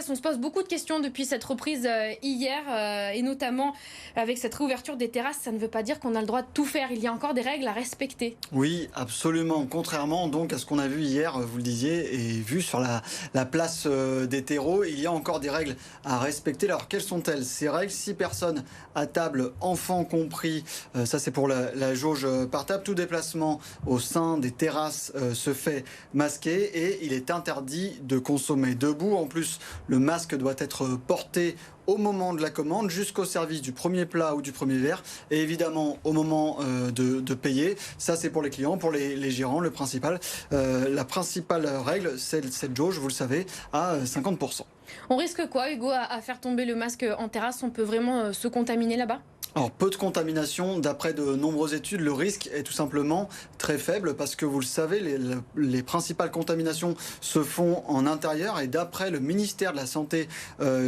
on se pose beaucoup de questions depuis cette reprise hier, et notamment avec cette réouverture des terrasses. Ça ne veut pas dire qu'on a le droit de tout faire. Il y a encore des règles à respecter. Oui, absolument. Contrairement donc à ce qu'on a vu hier, vous le disiez, et vu sur la place des terreaux, il y a encore des règles à respecter. Alors quelles sont-elles? Ces règles, 6 personnes à table, enfants compris, ça c'est pour la jauge par table. Tout déplacement au sein des terrasses se fait masqué et il est interdit de consommer debout. En plus, le masque doit être porté au moment de la commande jusqu'au service du premier plat ou du premier verre et évidemment au moment de payer. Ça c'est pour les clients, pour les gérants, le principal. La principale règle, c'est cette jauge, vous le savez, à 50%. On risque quoi, Hugo, à faire tomber le masque en terrasse? On peut vraiment se contaminer là-bas? Alors, peu de contamination. D'après de nombreuses études, le risque est tout simplement très faible parce que vous le savez, les principales contaminations se font en intérieur et d'après le ministère de la Santé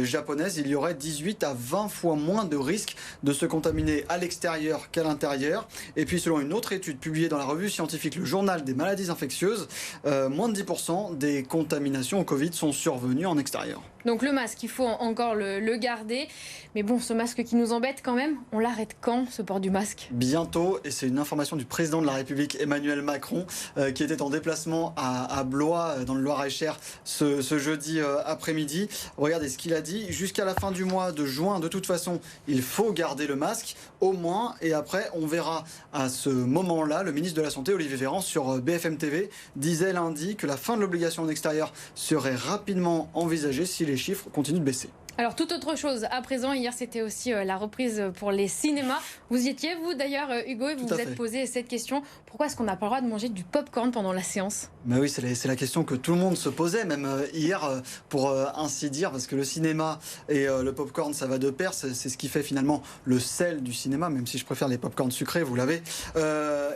japonaise, il y aurait 18 à 20 fois moins de risques de se contaminer à l'extérieur qu'à l'intérieur. Et puis, selon une autre étude publiée dans la revue scientifique Le Journal des maladies infectieuses, moins de 10% des contaminations au Covid sont survenues en extérieur. Donc le masque, il faut encore le garder. Mais bon, ce masque qui nous embête quand même, on l'arrête quand, ce port du masque? Bientôt, et c'est une information du président de la République Emmanuel Macron qui était en déplacement à Blois dans le Loir-et-Cher ce jeudi après-midi. Regardez ce qu'il a dit: jusqu'à la fin du mois de juin, de toute façon, il faut garder le masque au moins, et après on verra à ce moment-là. Le ministre de la Santé, Olivier Véran, sur BFM TV, disait lundi que la fin de l'obligation en extérieur serait rapidement envisagée si les chiffres continuent de baisser. Alors, toute autre chose, à présent, hier c'était aussi la reprise pour les cinémas. Vous y étiez, vous d'ailleurs, Hugo, et vous vous êtes posé cette question: pourquoi est-ce qu'on n'a pas le droit de manger du pop-corn pendant la séance? Mais oui, c'est la question que tout le monde se posait, même hier, pour ainsi dire, parce que le cinéma et le pop-corn, ça va de pair. C'est ce qui fait finalement le sel du cinéma, même si je préfère les pop-corn sucrés, vous l'avez.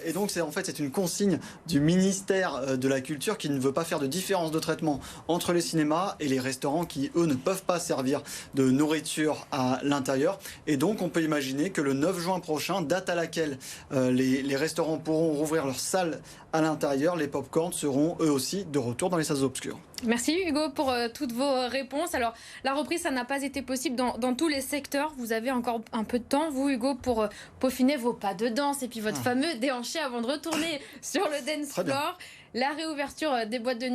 Et donc, c'est une consigne du ministère de la Culture qui ne veut pas faire de différence de traitement entre les cinémas et les restaurants qui, eux, ne peuvent pas servir de nourriture à l'intérieur. Et donc on peut imaginer que le 9 juin prochain, date à laquelle les restaurants pourront rouvrir leurs salles à l'intérieur, les pop-corn seront eux aussi de retour dans les salles obscures. Merci Hugo pour toutes vos réponses. Alors la reprise, ça n'a pas été possible dans tous les secteurs. Vous avez encore un peu de temps, vous Hugo, pour peaufiner vos pas de danse et puis votre fameux déhanché avant de retourner sur le dance floor. La réouverture des boîtes de nuit